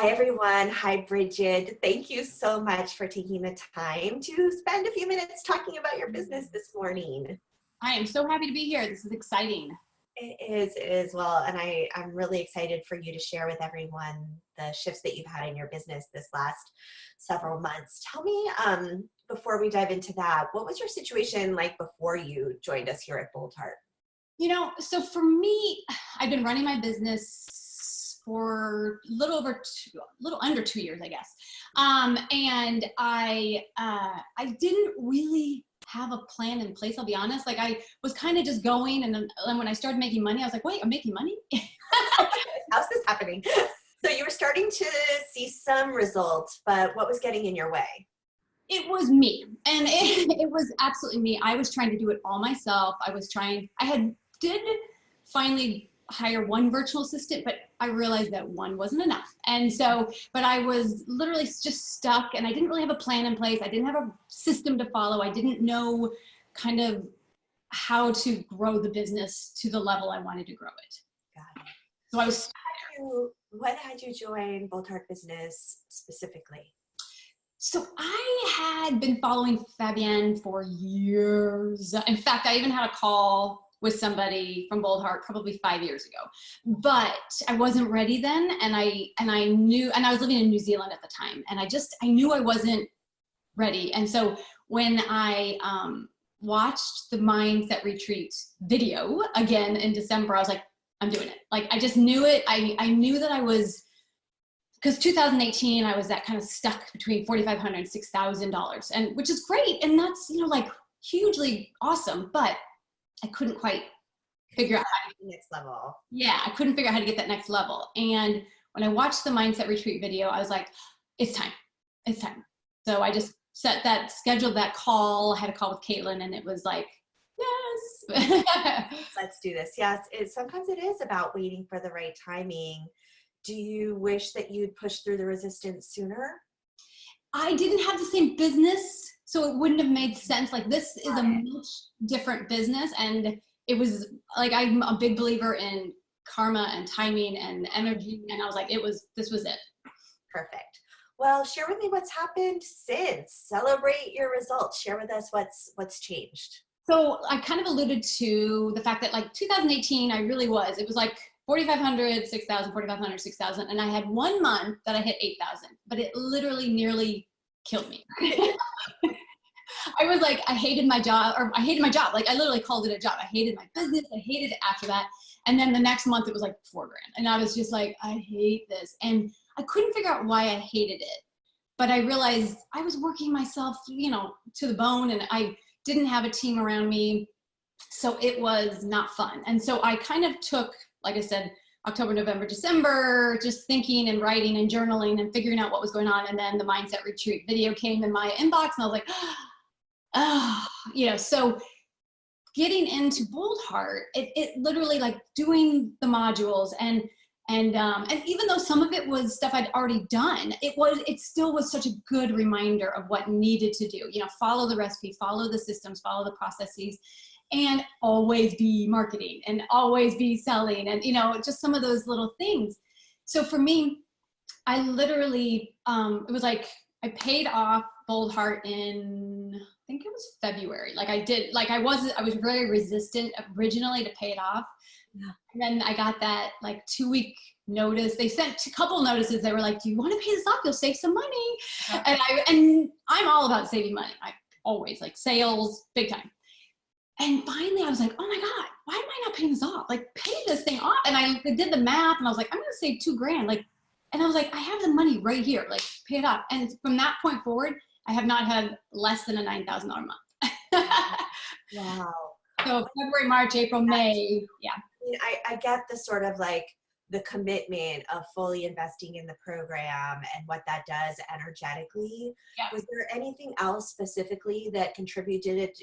Hi, everyone. Hi, Brigid. Thank you so much for taking the time to spend a few minutes talking about your business this morning. I am so happy to be here. This is exciting. It is. Well, and I'm really excited for you to share with everyone the shifts that you've had in your business this last several months. Tell me, before we dive into that, what was your situation like before you joined us here at Boldheart? So for me, I've been running my business for a little under 2 years, I guess. And I didn't really have a plan in place, I'll be honest. Like I was kind of just going, and then when I started making money, I was like, wait, I'm making money? How's this happening? So you were starting to see some results, but what was getting in your way? It was me, and it was absolutely me. I was trying to do it all myself. Did finally hire one virtual assistant, but I realized that one wasn't enough. And so, but I was literally just stuck, and I didn't really have a plan in place. I didn't have a system to follow. I didn't know kind of how to grow the business to the level I wanted to grow it. Got it. So I was. What had you join Boldheart Business specifically? So I had been following Fabienne for years. In fact, I even had a call with somebody from Boldheart probably 5 years ago, but I wasn't ready then. And I knew, and I was living in New Zealand at the time, and I knew I wasn't ready. And so when I watched the Mindset Retreat video again in December, I was like, I'm doing it. Like, I just knew it. I knew that I was, because 2018, I was that kind of stuck between $4,500 and $6,000, and which is great. And that's, like hugely awesome, but I couldn't quite figure out how to get the next level. Yeah, I couldn't figure out how to get that next level. And when I watched the Mindset Retreat video, I was like, it's time. It's time. So I just scheduled that call. I had a call with Caitlin, and it was like, yes. Let's do this. Yes, sometimes it is about waiting for the right timing. Do you wish that you'd pushed through the resistance sooner? I didn't have the same business, so it wouldn't have made sense. Like, this is a much different business, and it was like, I'm a big believer in karma and timing and energy, and I was like, this was it. Perfect. Well, share with me what's happened since. Celebrate your results. Share with us what's changed. So I kind of alluded to the fact that, like, 2018, it was like 4,500, 6,000, 4,500, 6,000. And I had 1 month that I hit 8,000, but it literally nearly killed me. I was like, I hated my job. Like, I literally called it a job. I hated my business. I hated it after that. And then the next month it was like $4,000. And I was just like, I hate this. And I couldn't figure out why I hated it. But I realized I was working myself, to the bone, and I didn't have a team around me. So it was not fun. And so I kind of took, like I said, October, November, December, just thinking and writing and journaling and figuring out what was going on. And then the Mindset Retreat video came in my inbox, and I was like, so getting into Boldheart, it literally, like, doing the modules and even though some of it was stuff I'd already done, it still was such a good reminder of what needed to do. Follow the recipe, follow the systems, follow the processes, and always be marketing and always be selling, and just some of those little things. So for me, I literally, it was like I paid off Boldheart in, I think it was February. Like, I was very resistant originally to pay it off. Yeah. And then I got that, like, 2-week notice. They sent a couple notices. They were like, do you want to pay this off? You'll save some money. Yeah. And I'm all about saving money. I always, like, sales, big time. And finally I was like, oh my God, why am I not paying this off? Like, pay this thing off. And I did the math, and I was like, I'm going to save $2,000. Like, and I was like, I have the money right here, like, pay it off. And from that point forward, I have not had less than a $9,000 month. Wow. So February, March, April, May. Yeah. I get the sort of, like, the commitment of fully investing in the program and what that does energetically. Yeah. Was there anything else specifically that contributed it?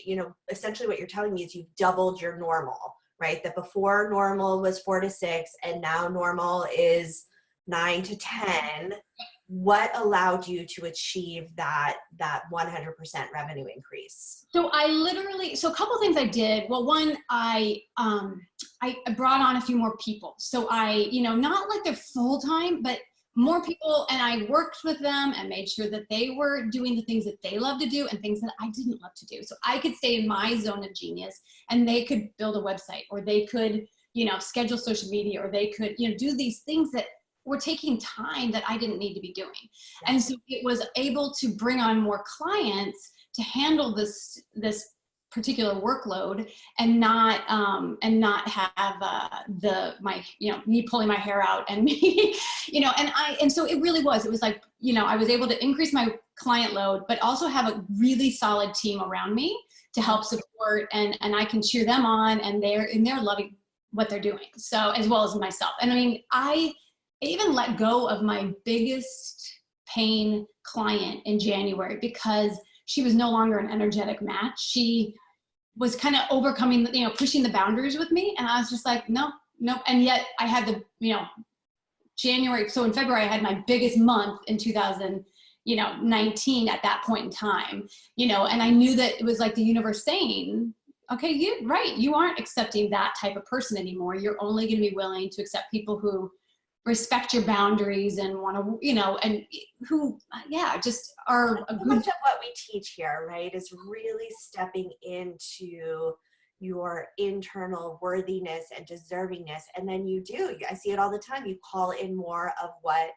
Essentially what you're telling me is you've doubled your normal, right? That before normal was 4 to 6, and now normal is 9 to 10. What allowed you to achieve that 100% revenue increase? So a couple things I did. Well, one, I brought on a few more people. So I, not like they're full-time, but more people, and I worked with them and made sure that they were doing the things that they love to do and things that I didn't love to do. So I could stay in my zone of genius, and they could build a website, or they could, you know, schedule social media, or they could, you know, do these things that were taking time that I didn't need to be doing. And so it was able to bring on more clients to handle this particular workload, and not have me pulling my hair out, and me, you know, and so it was like, you know, I was able to increase my client load, but also have a really solid team around me to help support, and I can cheer them on, and they're loving what they're doing. So, as well as myself. And I mean, I even let go of my biggest pain client in January because she was no longer an energetic match. She was kind of overcoming, you know, pushing the boundaries with me. And I was just like, nope. And yet I had the, you know, January. So in February, I had my biggest month in 2019 at that point in time, you know, and I knew that it was like the universe saying, okay, you aren't accepting that type of person anymore. You're only going to be willing to accept people who respect your boundaries and want to, you know, and who, just are a good. Much of what we teach here, right, is really stepping into your internal worthiness and deservingness. And then I see it all the time. You call in more of what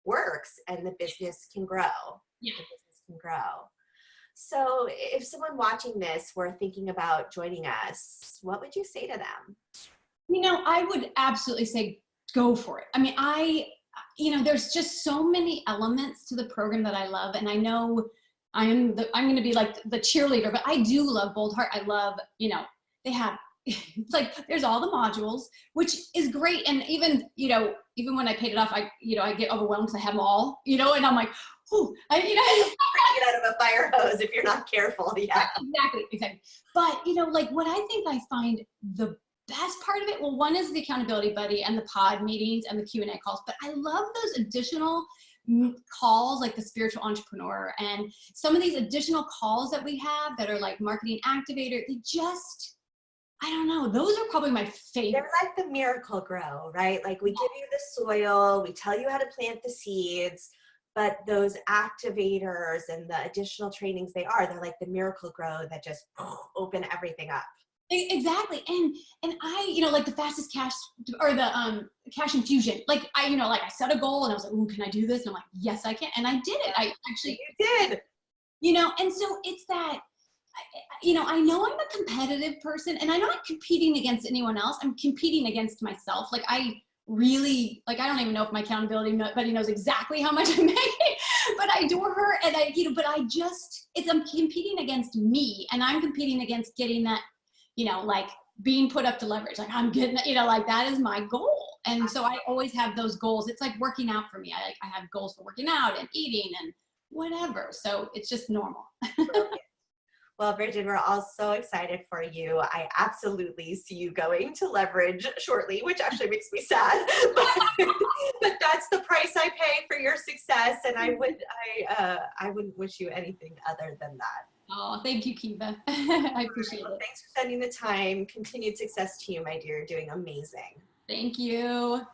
works, and the business can grow. Yeah. The business can grow. So if someone watching this were thinking about joining us, what would you say to them? You know, I would absolutely say, go for it. I mean, there's just so many elements to the program that I love. And I know I'm going to be like the cheerleader, but I do love Boldheart. I love, you know, they have, it's like, there's all the modules, which is great. And even when I paid it off, I get overwhelmed because I have them all, you know, and I'm like, ooh, get out of a fire hose if you're not careful. Yeah, exactly. But, you know, like what I think I find the best part of it, well, one is the accountability buddy and the pod meetings and the Q&A calls, but I love those additional calls, like the spiritual entrepreneur, and some of these additional calls that we have that are like marketing activator. They just, I don't know, those are probably my favorite. They're like the Miracle Grow, right? Like we give you the soil, we tell you how to plant the seeds, but those activators and the additional trainings, they're like the Miracle Grow that just open everything up. Exactly. And I, you know, like the fastest cash, or the cash infusion, like I set a goal and I was like, ooh, can I do this? And I'm like, yes, I can. And I did it. I actually did, you know, and so it's that, you know, I know I'm a competitive person, and I'm not competing against anyone else. I'm competing against myself. Like I really, like, I don't even know if my accountability buddy knows exactly how much I'm making, but I adore her. And I'm competing against me, and I'm competing against getting that, you know, like being put up to leverage. Like I'm getting, you know, like that is my goal. And so I always have those goals. It's like working out for me. I have goals for working out and eating and whatever. So it's just normal. Well, Brigid, we're all so excited for you. I absolutely see you going to leverage shortly, which actually makes me sad. But that's the price I pay for your success, and I wouldn't wish you anything other than that. Oh, thank you, Kiva. I appreciate it. Thanks for spending the time. Continued success to you, my dear. Doing amazing. Thank you.